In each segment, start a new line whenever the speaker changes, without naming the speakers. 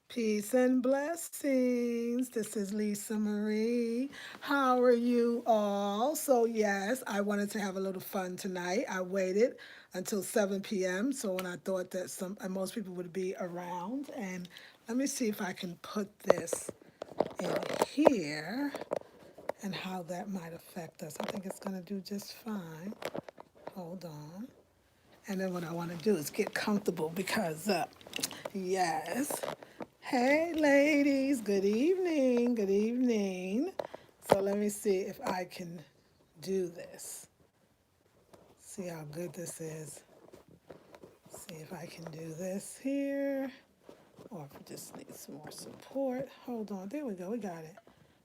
Peace and blessings. This is Lisa Marie. How are you all? So, yes, I wanted to have a little fun tonight. I waited until 7 p.m. So, when I thought that most people would be around, and let me see if I can put this in here and how that might affect us. I think it's going to do just fine. Hold on. And then what I want to do is get comfortable because, yes. Hey, ladies. Good evening. Good evening. So let me see if I can do this. See how good this is. See if I can do this here. Or if it just needs some more support. Hold on. There we go. We got it.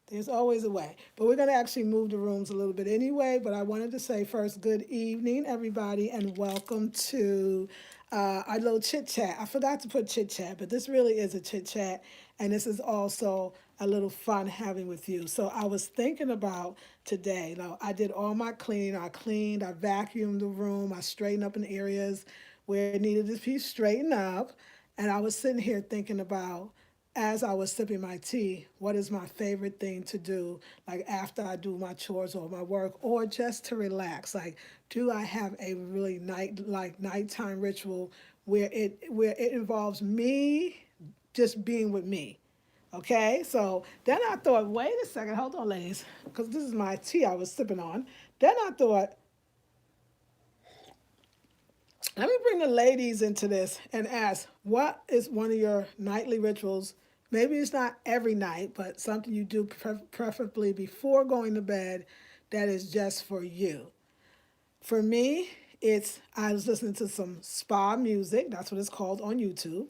There's always a way. But we're going to actually move the rooms a little bit anyway. But I wanted to say first, good evening, everybody, and welcome to our little chit chat. I forgot to put chit chat, but this really is a chit chat. And this is also a little fun having with you. So I was thinking about today. Now, I did all my cleaning. I cleaned, I vacuumed the room, I straightened up in areas where it needed to be straightened up. And I was sitting here thinking about as I was sipping my tea, what is my favorite thing to do, like after I do my chores or my work, or just to relax? Like, do I have a really nighttime ritual where it involves me just being with me? Okay, so then I thought, wait a second, hold on, ladies, because this is my tea I was sipping on. Then I thought, let me bring the ladies into this and ask, what is one of your nightly rituals? Maybe it's not every night, but something you do preferably before going to bed that is just for you. For me, I was listening to some spa music, that's what it's called on YouTube,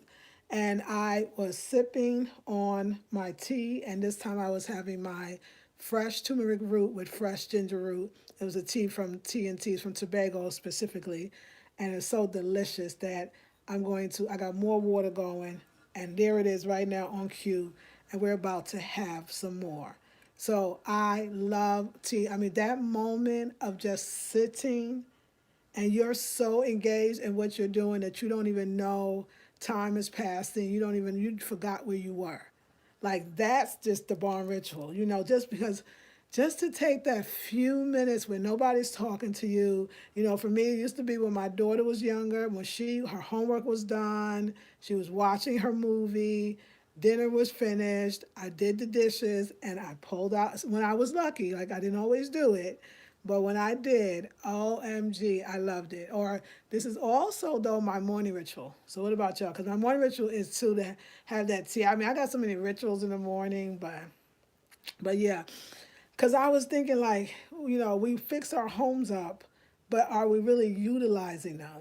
and I was sipping on my tea, and this time I was having my fresh turmeric root with fresh ginger root. It was a tea from T and T's from Tobago specifically, and it's so delicious that I got more water going, and there it is right now on cue, and we're about to have some more. So I love tea. I mean, that moment of just sitting and you're so engaged in what you're doing that you don't even know time is passing. You forgot where you were. Like that's just the barn ritual, just to take that few minutes when nobody's talking to you. For me, it used to be when my daughter was younger, when her homework was done, she was watching her movie, dinner was finished, I did the dishes, and I pulled out when I was lucky. Like I didn't always do it, but when I did, OMG, I loved it. Or this is also though my morning ritual. So what about y'all? Because my morning ritual is to have that tea. I mean, I got so many rituals in the morning, but yeah, because I was thinking like, we fix our homes up, but are we really utilizing them?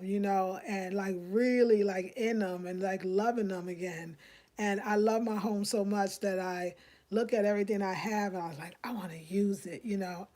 And like really like in them and like loving them again. And I love my home so much that I look at everything I have and I was like, I want to use it.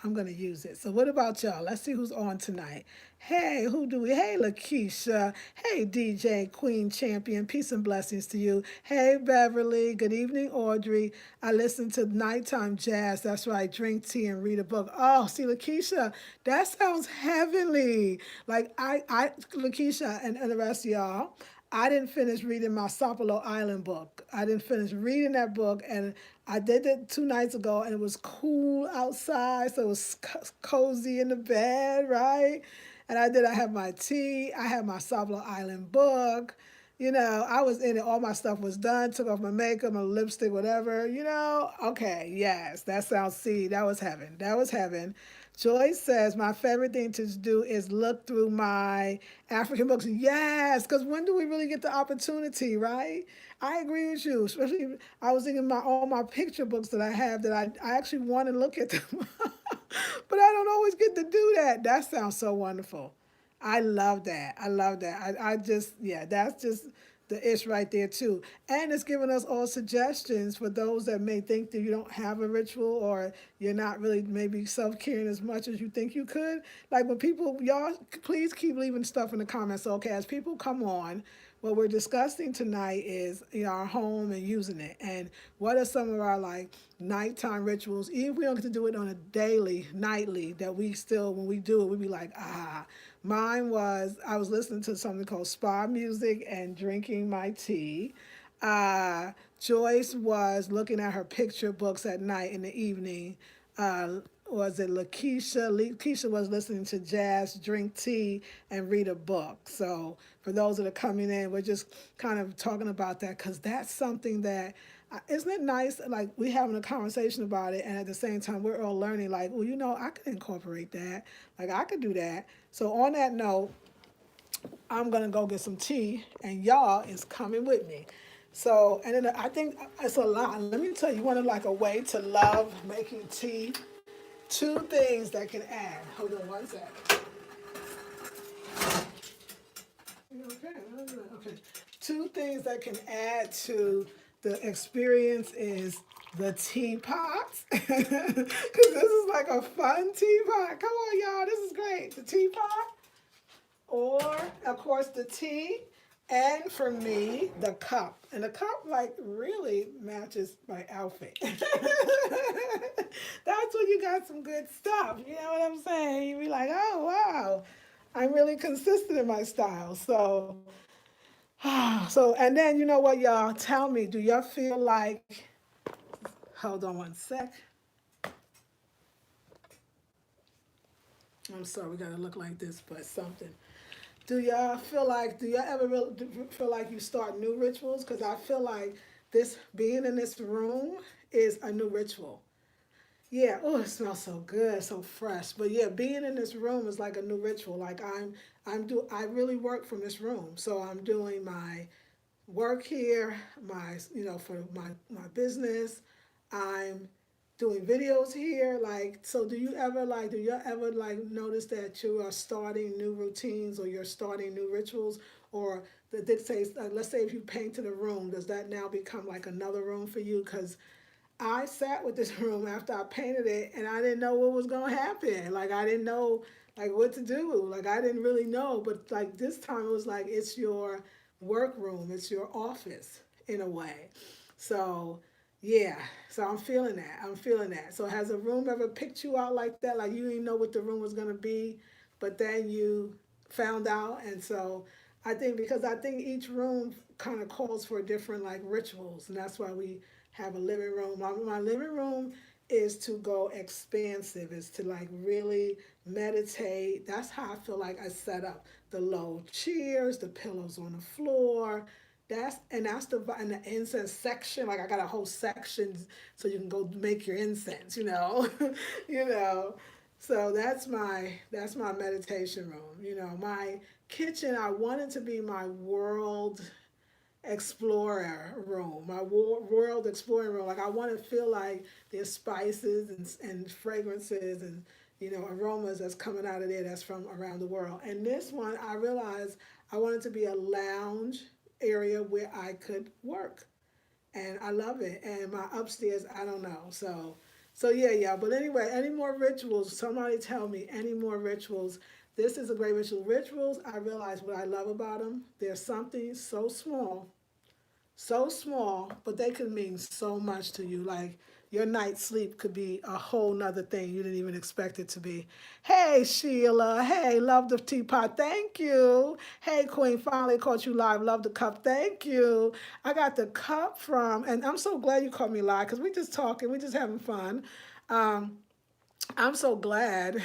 I'm going to use it. So what about y'all? Let's see who's on tonight. Hey, who do we? Hey, Lakeisha. Hey, DJ Queen Champion. Peace and blessings to you. Hey, Beverly. Good evening, Audrey. I listen to nighttime jazz. That's right. Drink tea and read a book. Oh, see, Lakeisha, that sounds heavenly. Like Lakeisha and the rest of y'all. I didn't finish reading my Sapelo Island book. I didn't finish reading that book, and I did it 2 nights ago, and it was cool outside, so it was cozy in the bed, right? And I have my tea, I had my Sapelo Island book. I was in it, all my stuff was done, took off my makeup, my lipstick, whatever. Okay, yes, that sounds, see, that was heaven. That was heaven. Joyce says, my favorite thing to do is look through my African books. Yes, because when do we really get the opportunity, right? I agree with you. Especially, I was thinking about all my picture books that I have that I actually want to look at them. But I don't always get to do that. That sounds so wonderful. I love that. I love that. I just, yeah, that's just the ish right there too. And it's giving us all suggestions for those that may think that you don't have a ritual or you're not really maybe self-caring as much as you think you could. Like when people, y'all, please keep leaving stuff in the comments. Okay, as people come on, what we're discussing tonight is our home and using it, and what are some of our like nighttime rituals. Even if we don't get to do it on a daily, nightly, that we still when we do it, we be like, ah. Mine was I was listening to something called spa music and drinking my tea. Joyce was looking at her picture books at night in the evening. Was it Lakeisha? Lakeisha was listening to jazz, drink tea, and read a book. So for those that are coming in, we're just kind of talking about that because that's something that isn't it nice? Like we having a conversation about it, and at the same time we're all learning. Like, well, I could incorporate that. Like I could do that. So on that note, I'm gonna go get some tea, and y'all is coming with me. So, and then I think it's a lot. Let me tell you, one of like a way to love making tea. Two things that can add. Hold on one second. Okay, okay. Two things that can add to the experience is the teapots. Because this is like a fun teapot. Come on, y'all. This is great. The teapot, or of course the tea, and for me the cup. And the cup like really matches my outfit. That's when you got some good stuff. You know what I'm saying? You be like, oh wow, I'm really consistent in my style. So so and then you know what, y'all, tell me, do y'all feel like, hold on one sec, I'm sorry, we gotta look like this, but something. Do y'all ever feel like you start new rituals? Because I feel like this being in this room is a new ritual. Yeah, oh, it smells so good, so fresh. But yeah, being in this room is like a new ritual. Like I really work from this room. So I'm doing my work here, for my business. I'm doing videos here. Like, so do you ever like notice that you are starting new routines or you're starting new rituals, or that dictates, let's say if you painted a room, does that now become like another room for you? Because I sat with this room after I painted it and I didn't know what was going to happen. Like, I didn't know like what to do. Like, I didn't really know. But like this time it was like it's your workroom, it's your office in a way. So, yeah. So I'm feeling that. I'm feeling that. So has a room ever picked you out like that? Like you didn't know what the room was going to be, but then you found out. And so because I think each room kind of calls for different like rituals, and that's why we have a living room. My living room is to go expansive, is to like really meditate. That's how I feel like I set up the low chairs, the pillows on the floor. That's the incense section. Like I got a whole section so you can go make your incense, you know. So that's my meditation room. My kitchen, I want it to be my world explorer room, my world exploring room. Like I want to feel like there's spices and fragrances and aromas that's coming out of there that's from around the world. And this one, I realized I wanted to be a lounge area where I could work, and I love it. And my upstairs, I don't know. So yeah, yeah. But anyway, any more rituals? Somebody tell me any more rituals. This is a great ritual. Rituals, I realize what I love about them. There's something so small, but they could mean so much to you. Like your night's sleep could be a whole nother thing you didn't even expect it to be. Hey Sheila, hey, love the teapot, thank you. Hey Queen, finally caught you live, love the cup, thank you. I got the cup from, and I'm so glad you caught me live because we just talking, we just having fun. Um, I'm so glad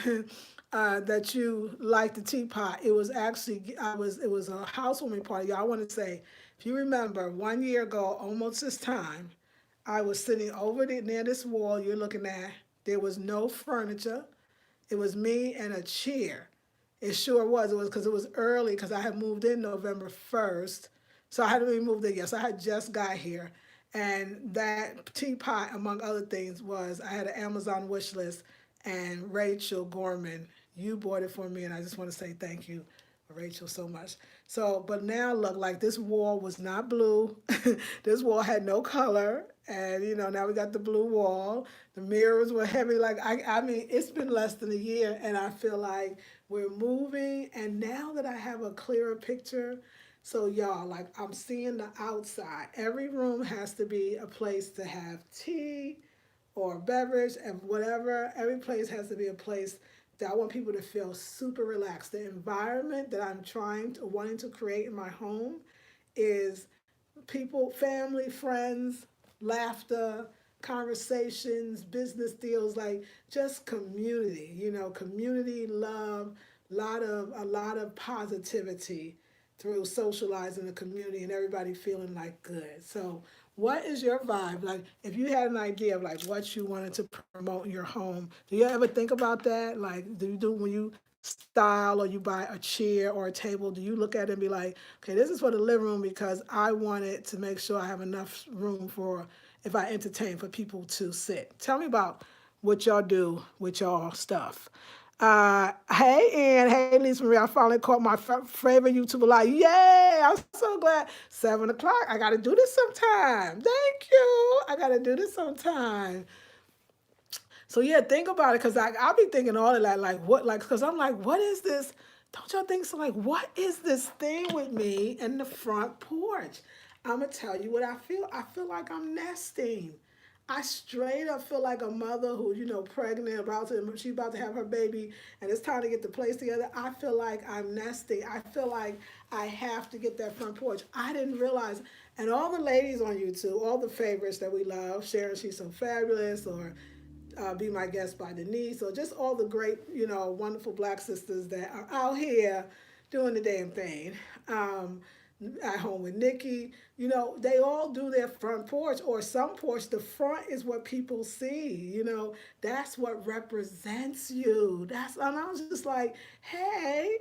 that you liked the teapot. It was actually it was a housewarming party. Y'all, I want to say, if you remember, 1 year ago, almost this time, I was sitting over there near this wall you're looking at. There was no furniture. It was me and a chair. It sure was. It was because it was early because I had moved in November 1st. So I hadn't really moved in yet. So I had just got here. And that teapot, among other things, was I had an Amazon wish list, and Rachel Gorman, you bought it for me, and I just want to say thank you, Rachel, so much. So, but now look, like this wall was not blue. This wall had no color, and now we got the blue wall. The mirrors were heavy. Like I mean, it's been less than a year, and I feel like we're moving. And now that I have a clearer picture, so y'all, like I'm seeing the outside. Every room has to be a place to have tea or beverage and whatever. Every place has to be a place that I want people to feel super relaxed. The environment that I'm wanting to create in my home is people, family, friends, laughter, conversations, business deals, like just community, community love, a lot of positivity through socializing the community and everybody feeling like good. So what is your vibe? Like if you had an idea of like what you wanted to promote in your home, do you ever think about that? Like do you do when you style or you buy a chair or a table, do you look at it and be like, okay, this is for the living room because I wanted to make sure I have enough room for if I entertain for people to sit. Tell me about what y'all do with y'all stuff. Hey, Ann. Hey, Lisa Marie. I finally caught my favorite YouTuber live. Yay! I'm so glad. 7 o'clock. I got to do this sometime. Thank you. I got to do this sometime. So yeah, think about it, cause I'll be thinking all of that, like what, like, cause I'm like, what is this? Don't y'all think so? Like, what is this thing with me and the front porch? I'm gonna tell you what I feel. I feel like I'm nesting. I straight up feel like a mother who, pregnant, she's about to have her baby, and it's time to get the place together. I feel like I'm nesting. I feel like I have to get that front porch. I didn't realize, and all the ladies on YouTube, all the favorites that we love, Sharon, she's so fabulous, or Be My Guest by Denise, or just all the great, wonderful black sisters that are out here doing the damn thing. Um, at home with Nikki, they all do their front porch or some porch. The front is what people see, that's what represents you. And I was just like, hey,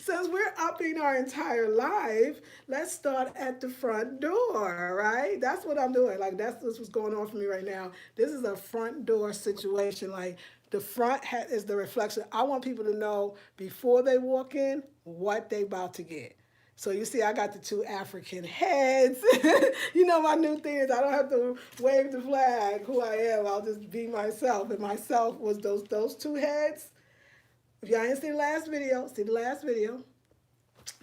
since we're upping our entire life, let's start at the front door, right? That's what I'm doing. Like that's what's going on for me right now. This is a front door situation. Like the front is the reflection. I want people to know before they walk in what they about to get. So you see, I got the two African heads. My new thing is I don't have to wave the flag who I am. I'll just be myself. And myself was those two heads. If y'all didn't see the last video, see the last video.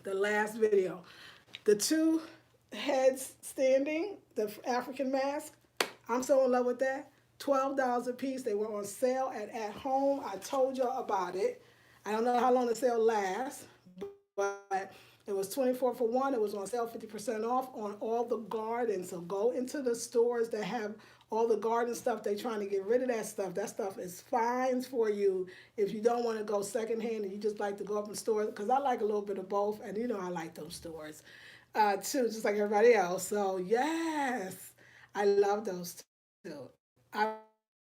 The last video. The two heads standing, the African mask. I'm so in love with that. $12 a piece. They were on sale at home. I told y'all about it. I don't know how long the sale lasts, but it was 24 for one. It was on sale 50% off on all the garden. So go into the stores that have all the garden stuff. They're trying to get rid of that stuff. That stuff is fines for you if you don't want to go secondhand and you just like to go up in stores. Because I like a little bit of both, and I like those stores too, just like everybody else. So yes, I love those too. I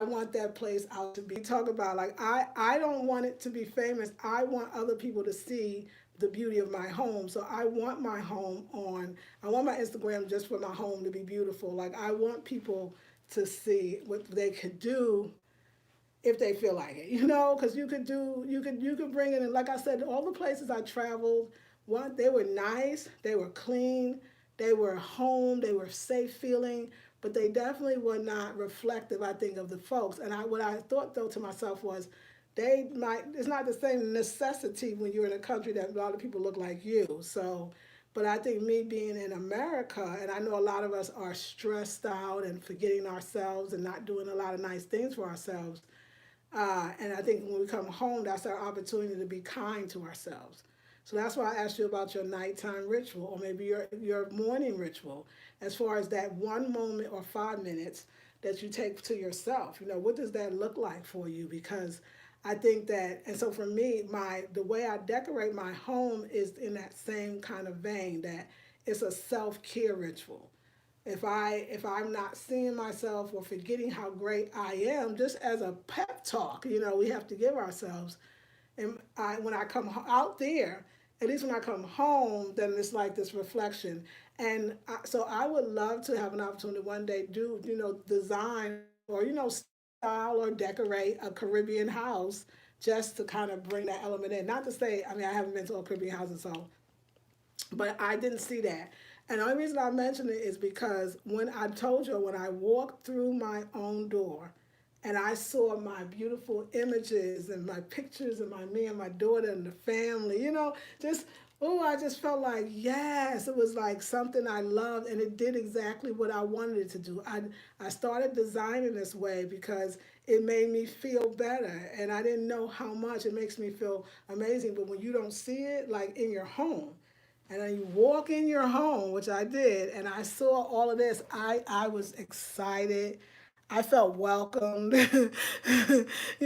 I want that place out to be talk about like I don't want it to be famous. I want other people to see the beauty of my home. So I want my home on I want my Instagram just for my home to be beautiful. Like I want people to see what they could do if they feel like it, because you could bring it in. Like I said, all the places I traveled, one they were nice, they were clean, they were home, they were safe feeling, but they definitely were not reflective, I think, of the folks. And what I thought though to myself was, they might it's not the same necessity when you're in a country that a lot of people look like you. So, but I think me being in America, and I know a lot of us are stressed out and forgetting ourselves and not doing a lot of nice things for ourselves. And I think when we come home, that's our opportunity to be kind to ourselves. So that's why I asked you about your nighttime ritual or maybe your morning ritual, as far as that one moment or 5 minutes that you take to yourself. What does that look like for you? Because I think that, and so for me, the way I decorate my home is in that same kind of vein, that it's a self-care ritual. If I'm not seeing myself or forgetting how great I am, just as a pep talk, we have to give ourselves. And when I come out there, at least when I come home, then it's like this reflection. And so I would love to have an opportunity one day do design or style or decorate a Caribbean house, just to kind of bring that element in. Not to say, I mean, I haven't been to a Caribbean house, so but I didn't see that. And the only reason I mention it is because when I told you, when I walked through my own door and I saw my beautiful images and my pictures of me and my daughter and the family, just, oh, I just felt like, yes, it was like something I loved, and it did exactly what I wanted it to do. I started designing this way because it made me feel better, and I didn't know how much it makes me feel amazing. But when you don't see it, like in your home, And then you walk in your home, which I did, and I saw all of this. I was excited. I felt welcomed. You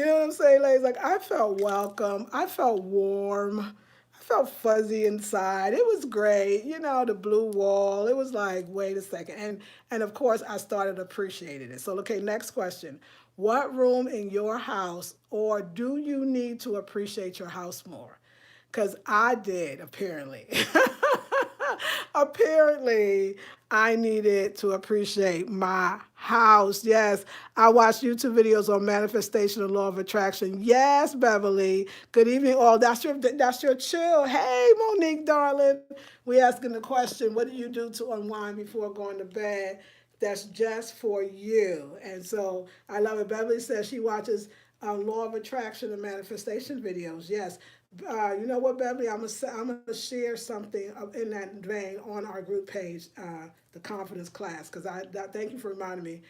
know what I'm saying, ladies? Like I felt welcome. I felt warm. I felt fuzzy inside. It was great. You know, the blue wall. It was like, wait a second. And of course I started appreciating it. So okay, next question. What room in your house or do you need to appreciate your house more? Because I did, apparently. Apparently, I needed to appreciate my house. Yes, I watched YouTube videos on manifestation and law of attraction. Yes, Beverly. Good evening, all. That's your chill. Hey, Monique, darling. We asking the question, what do you do to unwind before going to bed? That's just for you. And so I love it. Beverly says she watches law of attraction and manifestation videos. Yes. You know what, Beverly? I'm gonna share something in that vein on our group page, the confidence class, because thank you for reminding me.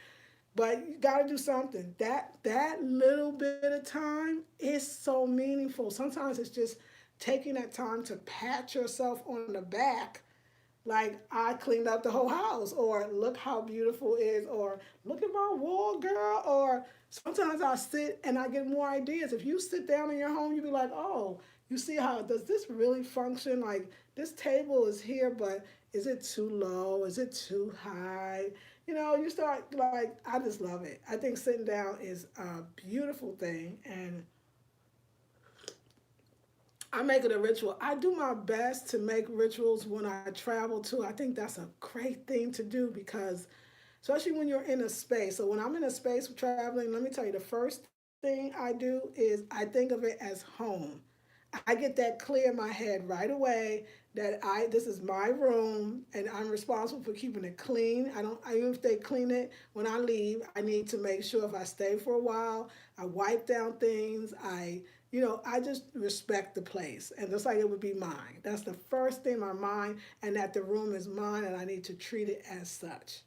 But you got to do something. That little bit of time is so meaningful. Sometimes it's just taking that time to pat yourself on the back like I cleaned up the whole house, or look how beautiful it is, or look at my wall, girl. Or sometimes I sit and I get more ideas. If you sit down in your home, you be like, oh, you see how does this really function? Like this table is here, but is it too low? Is it too high? You know, you start like I just love it. I think sitting down is a beautiful thing, and I make it a ritual. I do my best to make rituals when I travel too. I think that's a great thing to do because, especially when you're in a space. So when I'm in a space traveling, let me tell you, the first thing I do is I think of it as home. I get that clear in my head right away that I this is my room and I'm responsible for keeping it clean. I even if they clean it when I leave, I need to make sure if I stay for a while, I wipe down things. I just respect the place and just like it would be mine. That's the first thing in my mind, and that the room is mine and I need to treat it as such.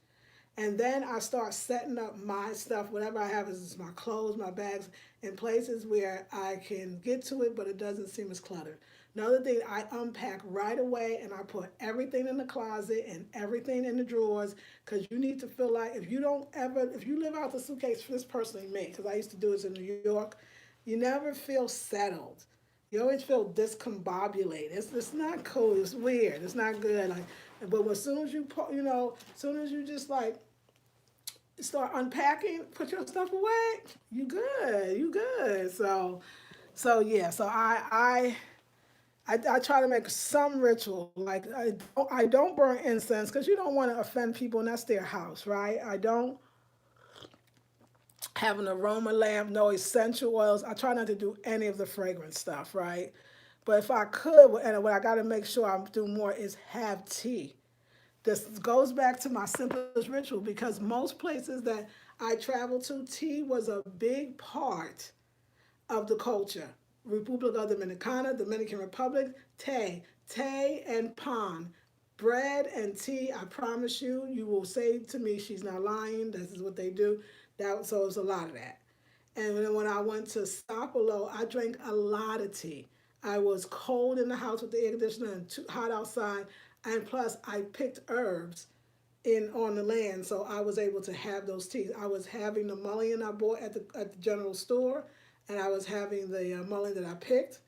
And then I start setting up my stuff, whatever I have is my clothes, my bags, in places where I can get to it, but it doesn't seem as cluttered. Another thing, I unpack right away and I put everything in the closet and everything in the drawers because you need to feel like if you live out the suitcase, for this personally me, because I used to do this in New York, you never feel settled. You always feel discombobulated. It's not cool. It's weird. It's not good. Like, but as soon as as soon as you just like start unpacking, put your stuff away, you good. You good. So yeah. So I try to make some ritual. Like I don't burn incense because you don't want to offend people, and that's their house, right? I don't have an aroma lamp, no essential oils. I try not to do any of the fragrance stuff, right? But if I could, and what I got to make sure I do more is have tea. This goes back to my simplest ritual because most places that I travel to, tea was a big part of the culture. Republica Dominicana, Dominican Republic, tea and pan. Bread and tea, I promise you, you will say to me, she's not lying. This is what they do. So it's a lot of that. And then when I went to Sao Paulo, I drank a lot of tea. I was cold in the house with the air conditioner and too hot outside. And plus, I picked herbs in on the land, so I was able to have those teas. I was having the mullein I bought at the general store, and I was having the mullein that I picked,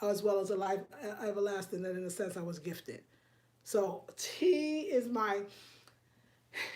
as well as a life everlasting that, in a sense, I was gifted. So tea is my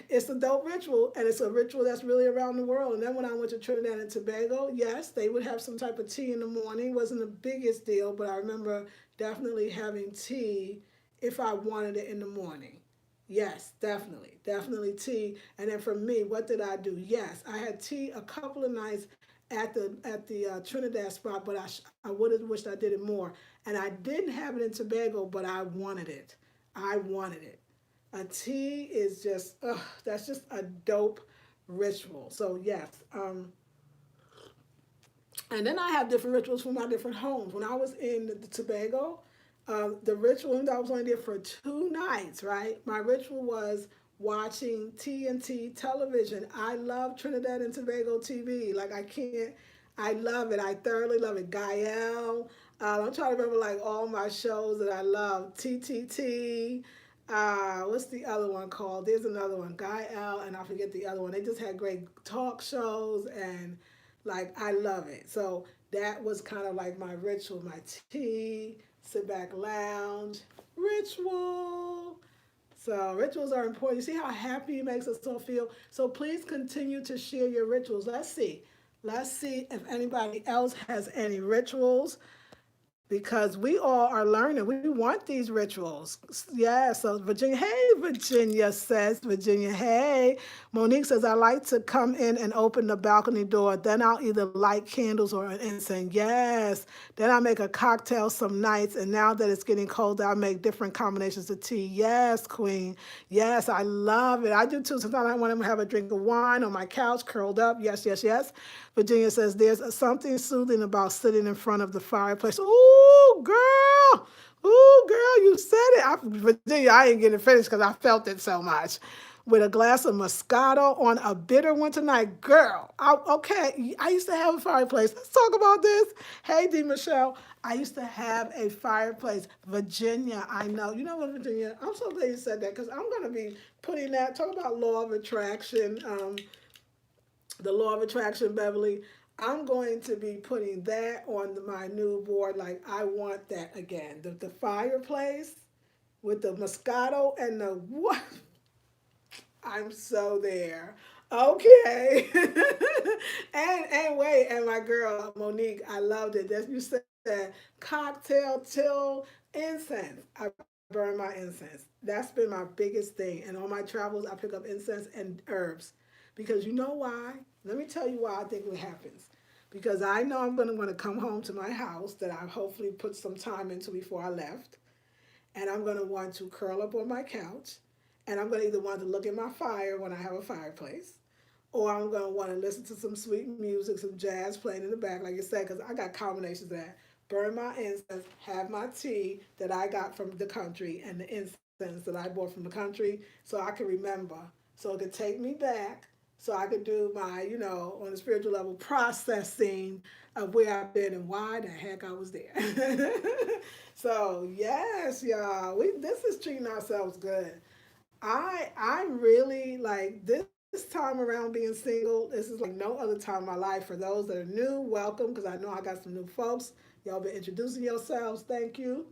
it's a dope ritual, and it's a ritual that's really around the world. And then when I went to Trinidad and Tobago, yes, they would have some type of tea in the morning. Wasn't the biggest deal, but I remember definitely having tea if I wanted it in the morning. Yes, definitely tea. And then for me, what did I do? Yes, I had tea a couple of nights at the Trinidad spot, but I would have wished I did it more. And I didn't have it in Tobago, but I wanted it. I wanted it. A tea is just that's just a dope ritual. So yes, and then I have different rituals for my different homes. When I was in the Tobago, the ritual, and I was only there for 2 nights, right? My ritual was watching TNT television. I love Trinidad and Tobago TV. Like I can't, I love it. I thoroughly love it. Gael. I'm trying to remember like all my shows that I love. TTT. What's the other one called? There's another one, Guy L, and I forget the other one. They just had great talk shows, and like I love it. So that was kind of like my ritual, my tea, sit back, lounge, ritual. So rituals are important. You see how happy it makes us all feel. So please continue to share your rituals. Let's see. Let's see if anybody else has any rituals because we all are learning. We want these rituals. Yeah, so Virginia, hey, Virginia says, Virginia, hey. Monique says, I like to come in and open the balcony door. Then I'll either light candles or an incense. Yes. Then I make a cocktail some nights. And now that it's getting colder, I make different combinations of tea. Yes, Queen. Yes, I love it. I do too. Sometimes I want to have a drink of wine on my couch, curled up. Yes, yes, yes. Virginia says, there's something soothing about sitting in front of the fireplace. Ooh, girl. Ooh, girl, you said it. Virginia, I ain't getting finished because I felt it so much. With a glass of Moscato on a bitter winter night. Girl, okay, I used to have a fireplace. Let's talk about this. Hey, D. Michelle, I used to have a fireplace. Virginia, I know. You know what, Virginia? I'm so glad you said that because I'm going to be putting that, talk about law of attraction. The law of attraction, Beverly. I'm going to be putting that on my new board. Like, I want that again. The fireplace with the Moscato and the what? I'm so there. Okay. And wait, and my girl Monique, I loved it. That you said cocktail till incense. I burn my incense. That's been my biggest thing. And on my travels, I pick up incense and herbs. Because you know why? Let me tell you why I think it happens. Because I know I'm going to want to come home to my house that I hopefully put some time into before I left, and I'm going to want to curl up on my couch, and I'm going to either want to look at my fire when I have a fireplace, or I'm going to want to listen to some sweet music, some jazz playing in the back, like you said, because I got combinations of that. Burn my incense, have my tea that I got from the country, and the incense that I bought from the country, so I can remember, so it could take me back, so I could do my, on a spiritual level, processing of where I've been and why the heck I was there. So yes, y'all, we this is treating ourselves good. I'm really like this time around being single. This is like no other time in my life. For those that are new, welcome because I know I got some new folks. Y'all been introducing yourselves. Thank you.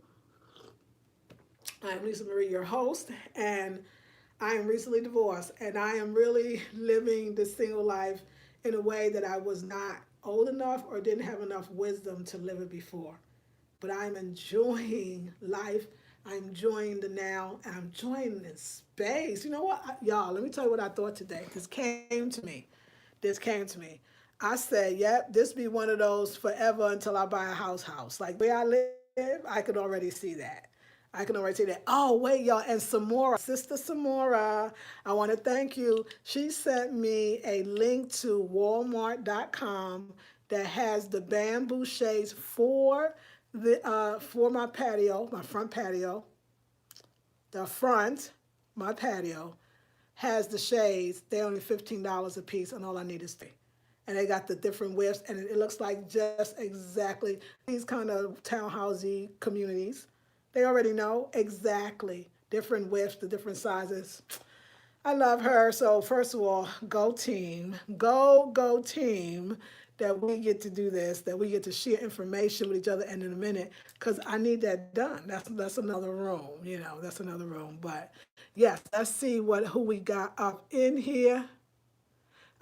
I'm Lisa Marie, your host, and I am recently divorced, and I am really living the single life in a way that I was not old enough or didn't have enough wisdom to live it before. But I'm enjoying life. I'm enjoying the now, and I'm enjoying in space. You know what, y'all? Let me tell you what I thought today. This came to me. This came to me. I said, "Yep, this be one of those forever until I buy a house. Like where I live, I could already see that. I can already see that. Oh, wait, y'all. And Samora, my sister Samora, I want to thank you. She sent me a link to Walmart.com that has the bamboo shades for my patio, my front patio. The front, my patio, has the shades. They're only $15 a piece, and all I need is three. And they got the different widths, and it looks like just exactly these kind of townhousey communities. They already know exactly different widths, the different sizes. I love her. So first of all, go team, go team. That we get to do this, that we get to share information with each other, and in a minute, because I need that done. That's another room, that's another room. But yes, let's see who we got up in here.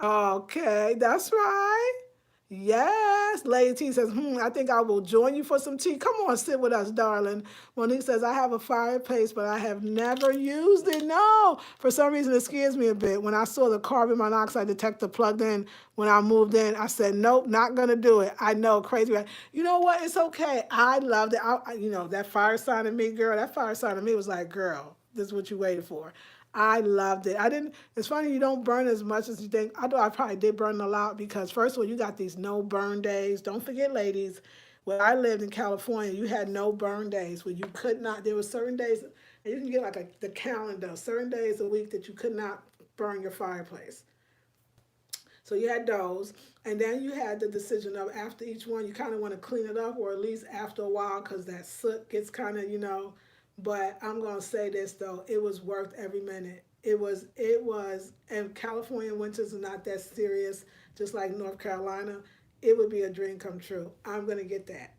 Okay, that's right. Yes, Lady T says, I think I will join you for some tea. Come on, sit with us, darling. Monique says, I have a fireplace, but I have never used it. No, for some reason, it scares me a bit. When I saw the carbon monoxide detector plugged in when I moved in, I said, nope, not going to do it. I know, crazy. Right? You know what? It's okay. I loved it. That fire sign in me, girl, that fire sign in me was like, girl, this is what you waited for. I loved it. I didn't. It's funny you don't burn as much as you think. Although I probably did burn a lot because first of all, you got these no burn days. Don't forget, ladies, where I lived in California, you had no burn days where you could not. There were certain days, and you can get like the calendar, certain days a week that you could not burn your fireplace. So you had those, and then you had the decision of after each one, you kind of want to clean it up, or at least after a while, because that soot gets kind of, you know. But I'm gonna say this though, it was worth every minute. It was, and California winters are not that serious, just like North Carolina. It would be a dream come true. I'm gonna get that.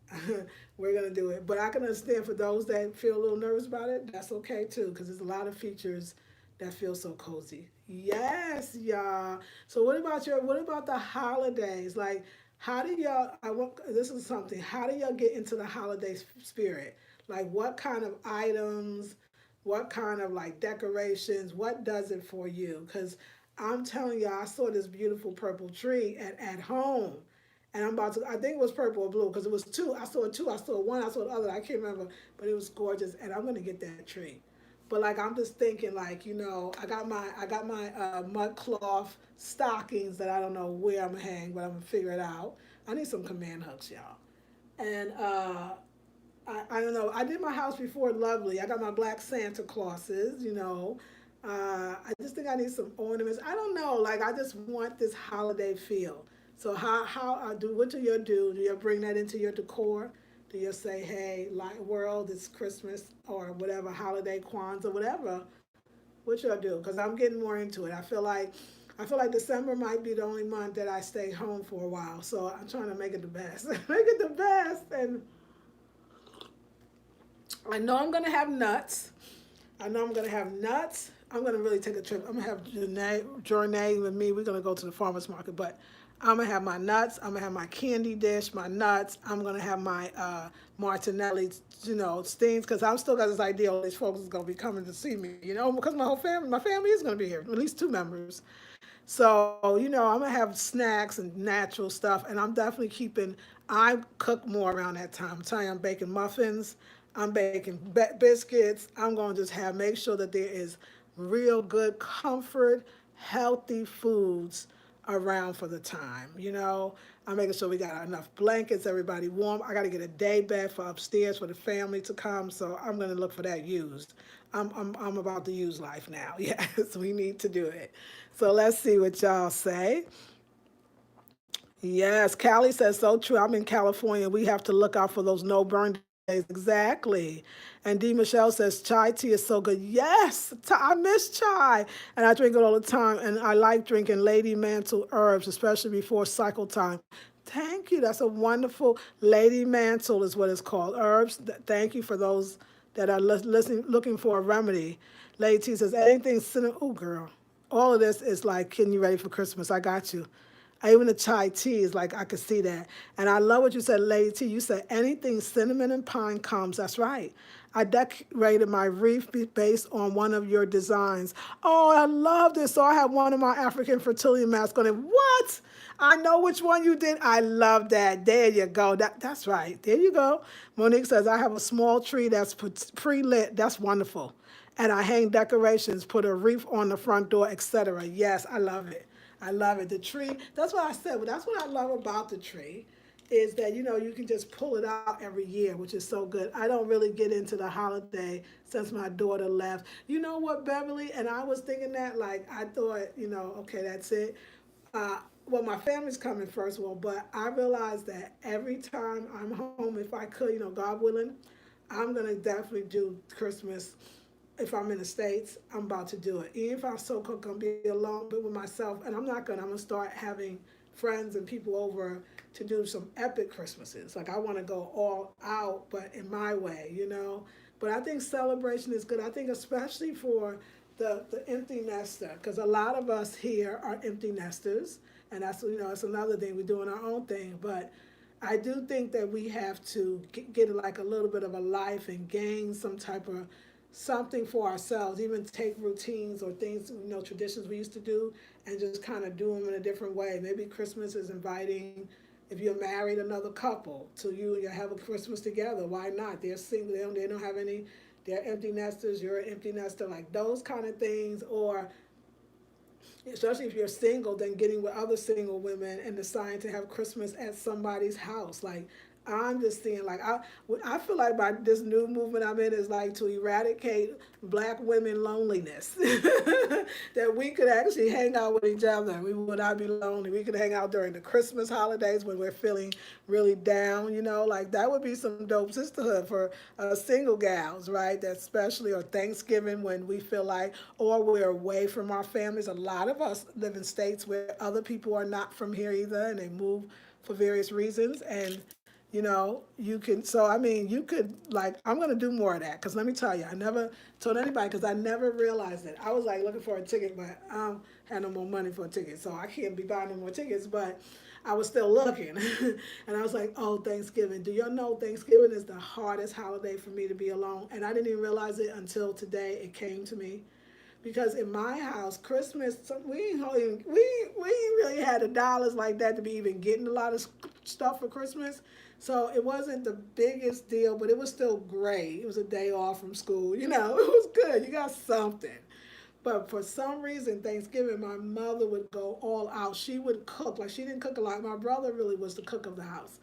We're gonna do it. But I can understand for those that feel a little nervous about it, that's okay too, because there's a lot of features that feel so cozy. Yes, y'all. So what about the holidays? Like how do y'all I want this is something. How do y'all get into the holiday spirit? Like what kind of items, what kind of like decorations, what does it for you? Cuz I'm telling y'all, I saw this beautiful purple tree at home. And I'm about to, I think it was purple or blue because it was two. I saw two, I saw one, I saw the other. I can't remember, but it was gorgeous. And I'm going to get that tree. But like I'm just thinking, like I got my mud cloth stockings that I don't know where I'm gonna hang, but I'm gonna figure it out. I need some command hooks, y'all. And I don't know. I did my house before lovely. I got my black Santa Clauses, you know. I just think I need some ornaments. I don't know. Like I just want this holiday feel. So how do what do you do? Do you bring that into your decor? Do you say, hey, light world, it's Christmas or whatever, holiday Kwanzaa, whatever? What y'all do? Because I'm getting more into it. I feel like December might be the only month that I stay home for a while. So I'm trying to make it the best. Make it the best. And I know I'm gonna have nuts. I know I'm gonna have nuts. I'm gonna really take a trip. I'm gonna have Janae with me. We're gonna go to the farmers market, but I'm gonna have my nuts. I'm gonna have my candy dish, my nuts. I'm gonna have my Martinelli, you know, steams, because I'm still got this idea all these folks is gonna be coming to see me, you know, because my family is gonna be here, at least two members. So, you know, I'm gonna have snacks and natural stuff, and I'm definitely keeping. I cook more around that time. I'm telling you, I'm baking muffins, I'm baking biscuits. I'm gonna just have make sure that there is real good comfort, healthy foods around for the time. You know, I'm making sure we got enough blankets, everybody warm. I got to get a day bed for upstairs for the family to come, so I'm gonna look for that used. I'm about to use life now. Yes, we need to do it. So let's see what y'all say. Yes, Callie says so true. I'm in California. We have to look out for those no burn days. Exactly. And D. Michelle says chai tea is so good. Yes, I miss chai. And I drink it all the time. And I like drinking Lady Mantle herbs, especially before cycle time. Thank you. That's a wonderful Lady Mantle is what it's called. Herbs. Thank you for those that are listening, looking for a remedy. Lady T says anything cinnamon. Oh, girl. All of this is like getting you ready for Christmas. I got you. Even the chai tea is like I could see that. And I love what you said, Lady T. You said anything cinnamon and pine comes. That's right. I decorated my wreath based on one of your designs. Oh, I love this. So I have one of my African fertility masks on it. What? I know which one you did. I love that. There you go. That's right. There you go. Monique says I have a small tree that's pre-lit. That's wonderful. And I hang decorations, put a wreath on the front door, etc. Yes, I love it. I love it. The tree, that's what I said. But that's what I love about the tree is that, you know, you can just pull it out every year, which is so good. I don't really get into the holiday since my daughter left. You know what, Beverly? And I was thinking that, like, I thought, you know, okay, that's it. Well, my family's coming first of all, but I realized that every time I'm home, if I could, you know, God willing, I'm gonna definitely do Christmas. If I'm in the States, I'm about to do it. Even if I'm so gonna be alone, but with myself, and I'm gonna start having friends and people over to do some epic Christmases. Like I wanna go all out, but in my way, you know? But I think celebration is good. I think especially for the empty nester, because a lot of us here are empty nesters, and that's, you know, it's another thing, we're doing our own thing, but I do think that we have to get like a little bit of a life and gain some type of something for ourselves, even take routines or things, you know, traditions we used to do and just kind of do them in a different way. Maybe Christmas is inviting, if you're married, another couple to you and you have a Christmas together. Why not? They're single, they don't have any, they're empty nesters, you're an empty nester, like those kind of things. Or especially if you're single, then getting with other single women and deciding to have Christmas at somebody's house. Like I'm just seeing like I feel like by this new movement I'm in is like to eradicate black women loneliness. That we could actually hang out with each other. We would not be lonely. We could hang out during the Christmas holidays when we're feeling really down. Like that would be some dope sisterhood for single gals, right? That especially or Thanksgiving when we feel like or we're away from our families. A lot of us live in states where other people are not from here either, and they move for various reasons and you can, so I mean, you could, like, I'm going to do more of that because let me tell you, I never told anybody because I never realized it. I was like looking for a ticket, but I don't have no more money for a ticket, so I can't be buying no more tickets, but I was still looking. And I was like, oh, Thanksgiving. Do y'all know Thanksgiving is the hardest holiday for me to be alone? And I didn't even realize it until today it came to me because in my house, Christmas we ain't really had the dollars like that to be even getting a lot of stuff for Christmas. So it wasn't the biggest deal, but it was still great. It was a day off from school. It was good. You got something. But for some reason, Thanksgiving, my mother would go all out. She would cook. Like, she didn't cook a lot. My brother really was the cook of the house.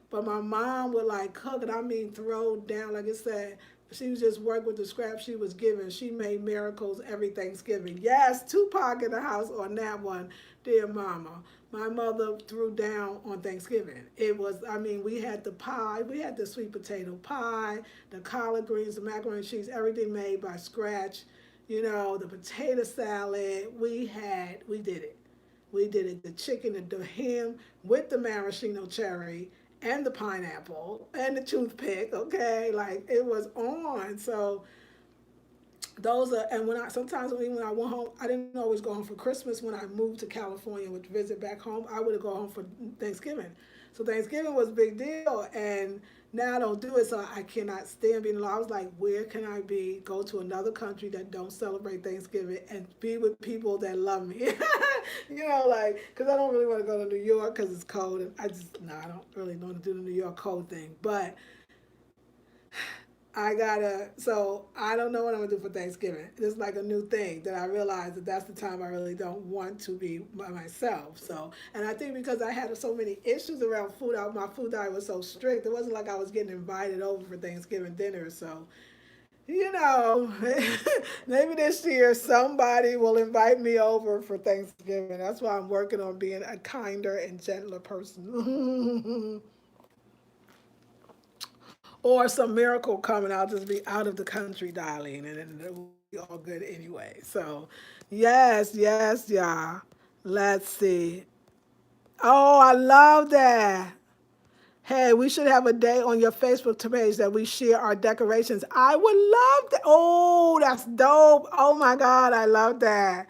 But my mom would like cook it. I mean, throw down. Like I said, she was just work with the scraps she was given. She made miracles every Thanksgiving. Yes, Tupac in the house on that one, dear mama. My mother threw down on Thanksgiving. It was, I mean, we had the pie, we had the sweet potato pie, the collard greens, the macaroni and cheese, everything made by scratch. The potato salad. We did it. We did it. The chicken, the ham with the maraschino cherry and the pineapple and the toothpick. Okay, like it was on. So those are, and when I sometimes when I went home, I didn't always go home for Christmas. When I moved to California, would visit back home, I would go home for Thanksgiving. So Thanksgiving was a big deal, and now I don't do it, so I cannot stand being alone. I was like, where can I be? Go to another country that don't celebrate Thanksgiving and be with people that love me. Like, because I don't really want to go to New York because it's cold, and no, I don't really want to do the New York cold thing, but so I don't know what I'm gonna do for Thanksgiving. It's like a new thing that I realized that that's the time I really don't want to be by myself. So, and I think because I had so many issues around food, my food diet was so strict. It wasn't like I was getting invited over for Thanksgiving dinner. So, you know, maybe this year somebody will invite me over for Thanksgiving. That's why I'm working on being a kinder and gentler person. Or some miracle coming, I'll just be out of the country, darling, and it will be all good anyway. So, yes, yes, yeah. Let's see. Oh, I love that. Hey, we should have a day on your Facebook page that we share our decorations. I would love that. Oh, that's dope. Oh my God, I love that.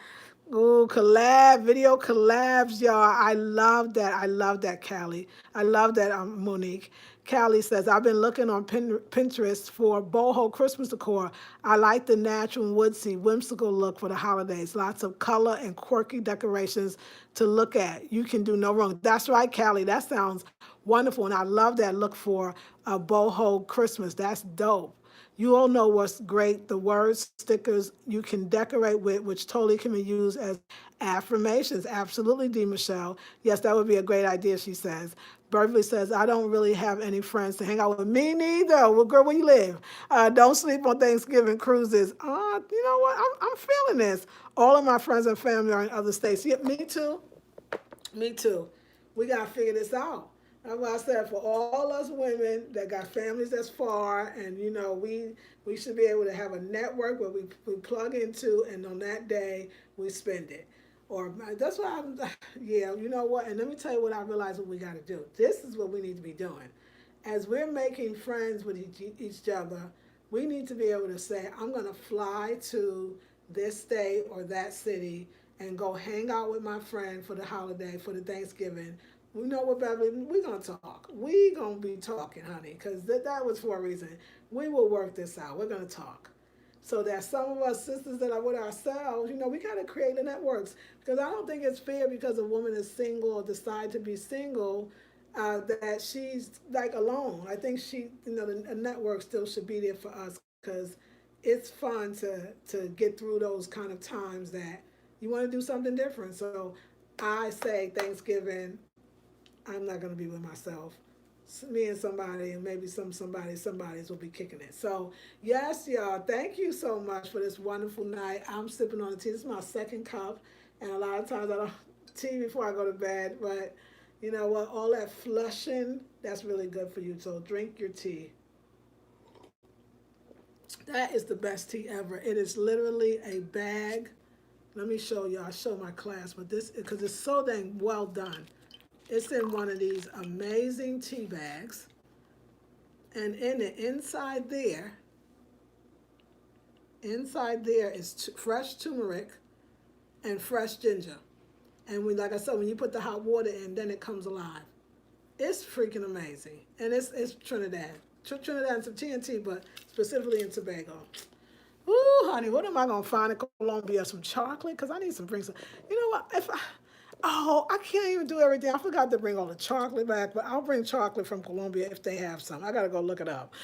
Ooh, collab, video collabs, y'all. I love that. I love that, Callie. I love that, Monique. Callie says, I've been looking on Pinterest for boho Christmas decor. I like the natural woodsy, whimsical look for the holidays. Lots of color and quirky decorations to look at. You can do no wrong. That's right, Callie. That sounds wonderful. And I love that look for a boho Christmas. That's dope. You all know what's great, the words, stickers you can decorate with, which totally can be used as affirmations. Absolutely, D. Michelle. Yes, that would be a great idea, she says. Beverly says, I don't really have any friends to hang out with. Me neither. Well, girl, where you live? Don't sleep on Thanksgiving cruises. You know what? I'm feeling this. All of my friends and family are in other states. Yeah, me too. Me too. We got to figure this out. That's why I said for all us women that got families that's far, and we should be able to have a network where we plug into, and on that day we spend it. Or that's why I'm, yeah, you know what? And let me tell you what I realize what we got to do. This is what we need to be doing. As we're making friends with each other, we need to be able to say, I'm going to fly to this state or that city and go hang out with my friend for the holiday, for the Thanksgiving. We know what, Beverly, we're going to talk. We going to be talking, honey, because that was for a reason. We will work this out. We're going to talk. So that some of us sisters that are with ourselves, we got to create the networks. Because I don't think it's fair because a woman is single or decide to be single that she's like alone. I think the network still should be there for us because it's fun to get through those kind of times that you want to do something different. So I say Thanksgiving, I'm not going to be with myself. me and somebody, and maybe somebody's will be kicking it. So yes, y'all, thank you so much for this wonderful night. I'm sipping on the tea. This is my second cup, and a lot of times I don't tea before I go to bed. But you know what? All that flushing, that's really good for you. So drink your tea. That is the best tea ever. It is literally a bag. Let me show you. I'll show my class, but this because it's so dang well done. It's in one of these amazing tea bags, and in the inside there is fresh turmeric and fresh ginger. And we, like I said, when you put the hot water in, then it comes alive. It's freaking amazing, and it's Trinidad, Trinidad and some TNT, but specifically in Tobago. Ooh, honey, what am I gonna find in Colombia? Some chocolate? Cause I need some bring some. You know what? If I, oh, I can't even do everything. I forgot to bring all the chocolate back, but I'll bring chocolate from Colombia if they have some. I gotta go look it up.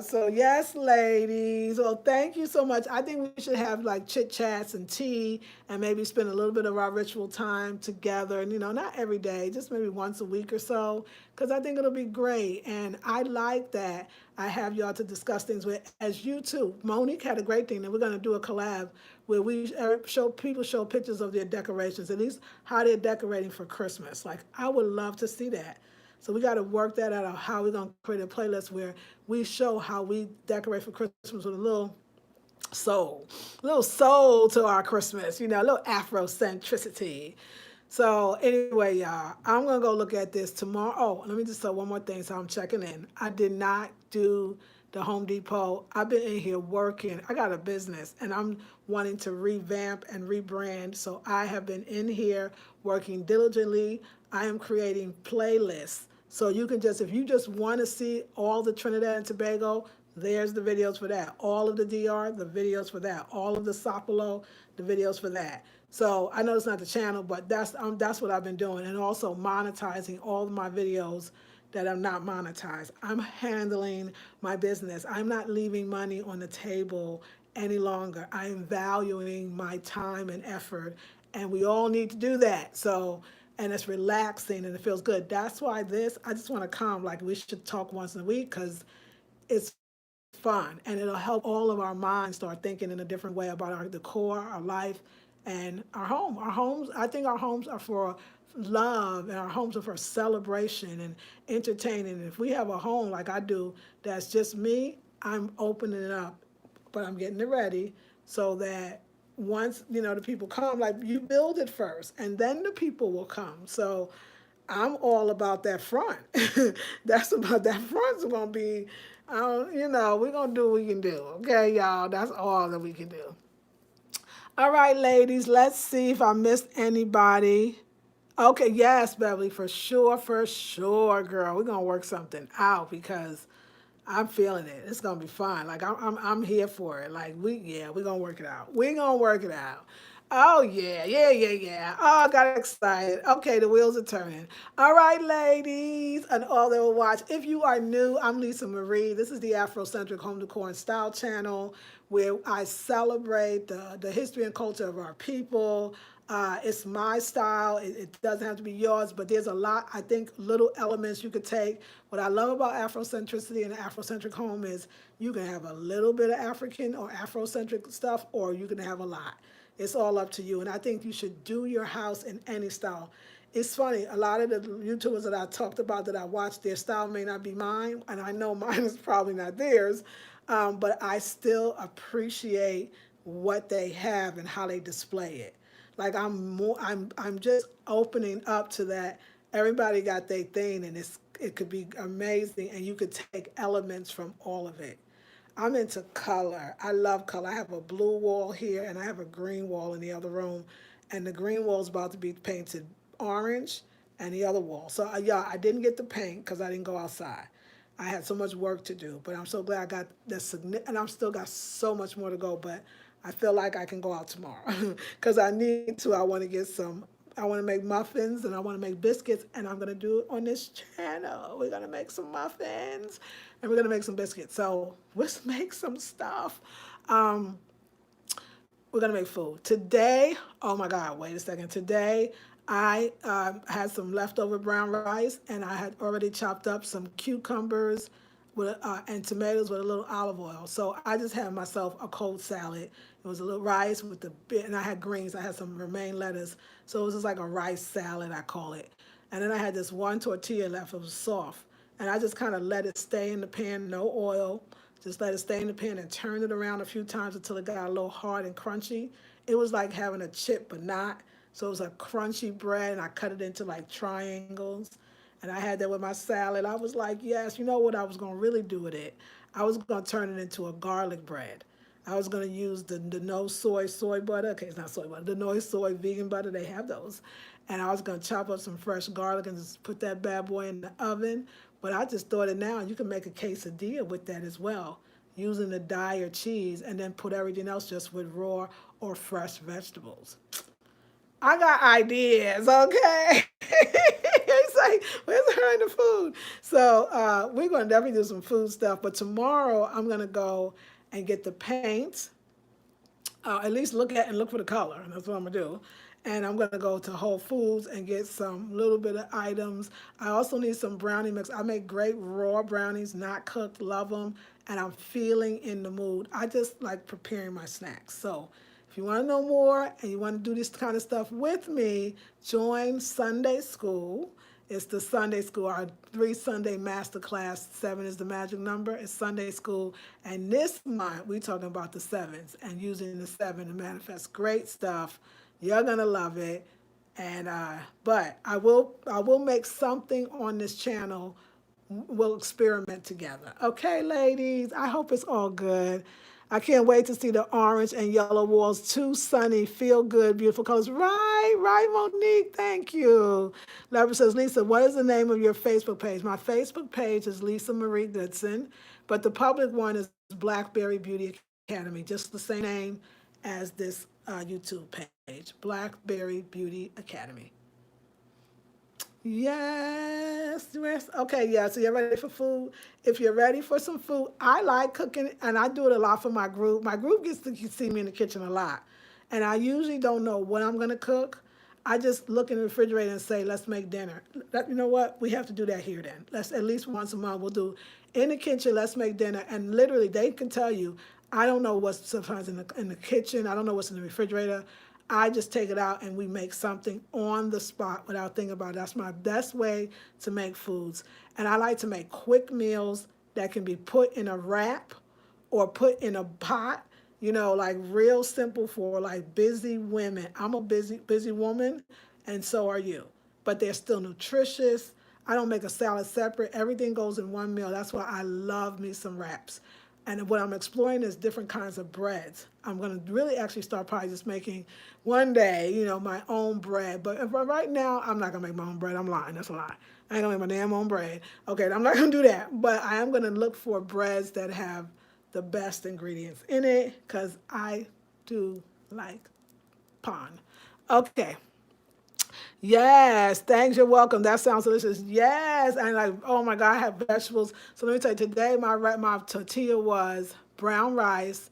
So yes, ladies. Well, thank you so much. I think we should have like chit chats and tea, and maybe spend a little bit of our ritual time together. And not every day, just maybe once a week or so, because I think it'll be great. And I like that I have y'all to discuss things with, as you too. Monique had a great thing, and we're gonna do a collab where we show pictures of their decorations, at least how they're decorating for Christmas. Like I would love to see that. So we got to work that out, how we're gonna create a playlist where we show how we decorate for Christmas with soul, a little soul to our Christmas, a little Afrocentricity. So anyway, y'all, I'm gonna go look at this tomorrow. Oh, let me just say one more thing. So I'm checking in. I did not do the Home Depot. I've been in here working. I got a business, and I'm wanting to revamp and rebrand. So I have been in here working diligently. I am creating playlists. So you can if you just want to see all the Trinidad and Tobago, there's the videos for that. All of the DR, the videos for that. All of the Sapelo, the videos for that. So I know it's not the channel, but that's what I've been doing, and also monetizing all of my videos that are not monetized. I'm handling my business. I'm not leaving money on the table any longer. I am valuing my time and effort, and we all need to do that. So, and it's relaxing and it feels good. That's why I just want to come. Like we should talk once a week because it's fun, and it'll help all of our minds start thinking in a different way about our decor, our life, and our home. Our homes, I think our homes are for love, and our homes are for celebration and entertaining. And if we have a home like I do that's just me, I'm opening it up, but I'm getting it ready so that once the people come, like you build it first and then the people will come. So I'm all about that front. That's about that front's gonna be, we're gonna do what we can do. Okay, y'all. That's all that we can do. All right, ladies, let's see if I missed anybody. Okay, yes, Beverly, for sure, girl. We're gonna work something out because I'm feeling it. It's gonna be fun. Like I'm here for it. Like we're gonna work it out. We're gonna work it out. Oh yeah. Oh, I got excited. Okay, the wheels are turning. All right, ladies, and all that will watch. If you are new, I'm Lisa Marie. This is the Afrocentric Home Decor and Style channel where I celebrate the history and culture of our people. It's my style. It doesn't have to be yours, but there's a lot, I think, little elements you could take. What I love about Afrocentricity and the Afrocentric home is you can have a little bit of African or Afrocentric stuff, or you can have a lot. It's all up to you. And I think you should do your house in any style. It's funny, a lot of the YouTubers that I talked about that I watched, their style may not be mine, and I know mine is probably not theirs, but I still appreciate what they have and how they display it. Like I'm just opening up to that. Everybody got their thing, and it could be amazing, and you could take elements from all of it. I'm into color. I love color. I have a blue wall here, and I have a green wall in the other room, and the green wall is about to be painted orange, and the other wall. So yeah, I didn't get the paint because I didn't go outside. I had so much work to do, but I'm so glad I got this, and I'm still got so much more to go. But I feel like I can go out tomorrow because I need to. I want to get some. I want to make muffins and I want to make biscuits, and I'm gonna do it on this channel. We're gonna make some muffins, and we're gonna make some biscuits. So let's make some stuff. Um, we're gonna make food today. Oh my God! Wait a second. Today, I had some leftover brown rice, and I had already chopped up some cucumbers with and tomatoes with a little olive oil. So I just had myself a cold salad. It was a little rice with the bit, and I had greens. I had some romaine lettuce, so it was just like a rice salad, I call it. And then I had this one tortilla left. It was soft, and I just kind of let it stay in the pan, no oil. Just let it stay in the pan and turn it around a few times until it got a little hard and crunchy. It was like having a chip, but not. So it was a crunchy bread, and I cut it into like triangles. And I had that with my salad. I was like, yes, you know what I was going to really do with it? I was going to turn it into a garlic bread. I was going to use the no soy butter. Okay, it's not soy butter. The no soy vegan butter. They have those. And I was going to chop up some fresh garlic and just put that bad boy in the oven. But I just thought it now. You can make a quesadilla with that as well, using the dye or cheese, and then put everything else just with raw or fresh vegetables. I got ideas, okay? It's like, where's her in the food? So we're going to definitely do some food stuff. But tomorrow I'm going to go and get the paint, at least look for the color. And that's what I'm going to do. And I'm going to go to Whole Foods and get some little bit of items. I also need some brownie mix. I make great raw brownies, not cooked, love them. And I'm feeling in the mood. I just like preparing my snacks. So if you want to know more and you want to do this kind of stuff with me, join Sunday School. It's the Sunday School, our 3 Sunday masterclass. 7 is the magic number. It's Sunday School. And this month, we're talking about the sevens and using the 7 to manifest great stuff. You're going to love it. And but I will make something on this channel. We'll experiment together. Okay, ladies, I hope it's all good. I can't wait to see the orange and yellow walls. Too sunny, feel good, beautiful colors. Right, Monique, thank you. Lever says, Lisa, what is the name of your Facebook page? My Facebook page is Lisa Marie Goodson, but the public one is Blackberry Beauty Academy, just the same name as this YouTube page, Blackberry Beauty Academy. Yes. Okay, yeah. So you're ready for food. If you're ready for some food, I like cooking, and I do it a lot for my group. My group gets to see me in the kitchen a lot, and I usually don't know what I'm gonna cook. I just look in the refrigerator and say, "Let's make dinner." You know what? We have to do that here. Then let's at least once a month we'll do in the kitchen. Let's make dinner, and literally they can tell you. I don't know what's sometimes in the kitchen. I don't know what's in the refrigerator. I just take it out and we make something on the spot without thinking about it. That's my best way to make foods. And I like to make quick meals that can be put in a wrap or put in a pot, like real simple for like busy women. I'm a busy woman, and so are you. But they're still nutritious. I don't make a salad separate. Everything goes in one meal. That's why I love me some wraps. And what I'm exploring is different kinds of breads. I'm going to really actually start probably just making one day, my own bread. But right now, I'm not going to make my own bread. I'm lying. That's a lie. I ain't going to make my damn own bread. Okay, I'm not going to do that. But I am going to look for breads that have the best ingredients in it because I do like pan. Okay. Yes, thanks. You're welcome. That sounds delicious. Yes, and like, oh my God, I have vegetables. So let me tell you, today my tortilla was brown rice,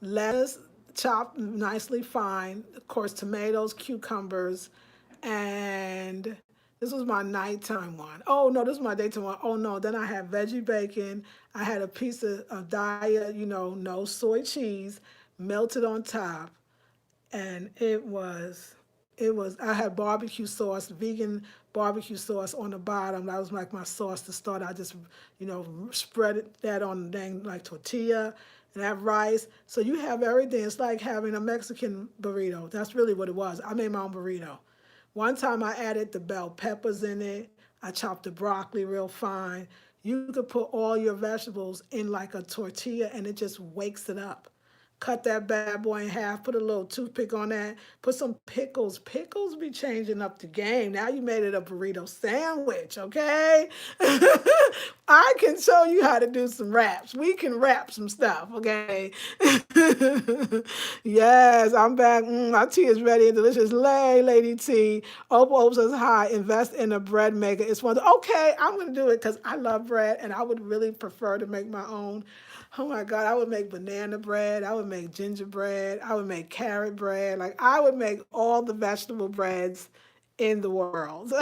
lettuce chopped nicely fine, of course, tomatoes, cucumbers, and this was my nighttime one. Oh no, this is my daytime one. Oh no, then I had veggie bacon. I had a piece of diet, no soy cheese, melted on top, and it was I had barbecue sauce, vegan barbecue sauce on the bottom. That was like my sauce to start. I just spread that on the dang like tortilla and that rice. So you have everything. It's like having a Mexican burrito. That's really what it was. I made my own burrito. One time I added the bell peppers in it. I chopped the broccoli real fine. You could put all your vegetables in like a tortilla and it just wakes it up. Cut that bad boy in half, put a little toothpick on that, put some pickles. Pickles be changing up the game. Now you made it a burrito sandwich, okay? I can show you how to do some wraps. We can wrap some stuff, okay? Yes, I'm back. My tea is ready and delicious. Lady T. Opal says, hi, invest in a bread maker. It's one. Okay, I'm going to do it because I love bread and I would really prefer to make my own. Oh my God, I would make banana bread. I would make gingerbread. I would make carrot bread. Like I would make all the vegetable breads in the world.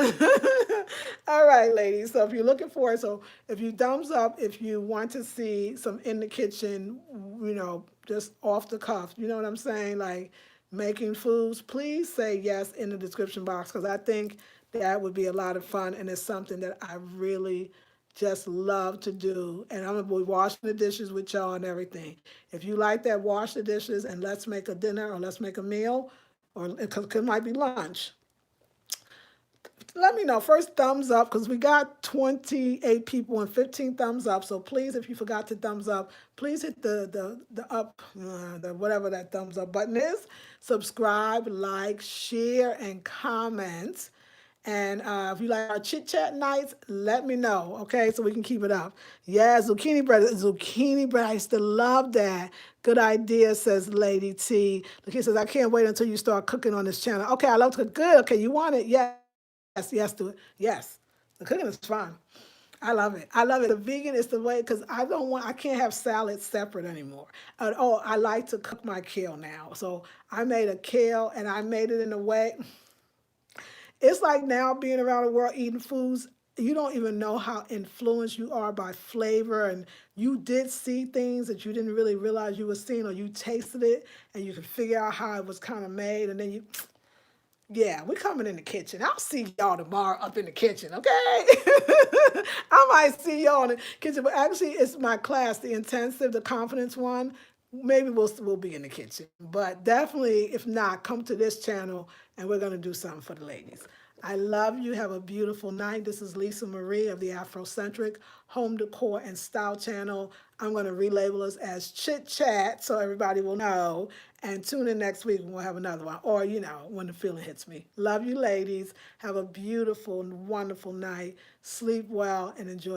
All right, ladies. So if you're looking for it, so if you thumbs up, if you want to see some in the kitchen, just off the cuff, you know what I'm saying? Like making foods, please say yes in the description box because I think that would be a lot of fun and it's something that I really just love to do. And I'm gonna be washing the dishes with y'all and everything. If you like that, wash the dishes and let's make a dinner or let's make a meal, or it might be lunch. Let me know. First thumbs up because we got 28 people and 15 thumbs up. So please, if you forgot to thumbs up, please hit the up, the whatever that thumbs up button is. Subscribe, like, share, and comment. And if you like our chit chat nights, let me know, okay, so we can keep it up. Yeah, zucchini bread. Zucchini bread. I used to love that. Good idea, says Lady T. Look, he says, I can't wait until you start cooking on this channel. Okay, I love to cook. Good. Okay, you want it? Yes, yes, do it. Yes. The cooking is fun. I love it. I love it. The vegan is the way because I can't have salad separate anymore. Oh, I like to cook my kale now. So I made a kale and I made it in a way. It's like now being around the world eating foods, you don't even know how influenced you are by flavor. And you did see things that you didn't really realize you were seeing, or you tasted it and you could figure out how it was kind of made. And then yeah, we coming in the kitchen. I'll see y'all tomorrow up in the kitchen, okay? I might see y'all in the kitchen, but actually it's my class, the intensive, the confidence one. Maybe we'll be in the kitchen, but definitely if not, come to this channel and we're gonna do something for the ladies. I love you. Have a beautiful night. This is Lisa Marie of the Afrocentric Home Decor and Style Channel. I'm going to relabel us as Chit Chat so everybody will know. And tune in next week when we'll have another one. Or, when the feeling hits me. Love you, ladies. Have a beautiful and wonderful night. Sleep well and enjoy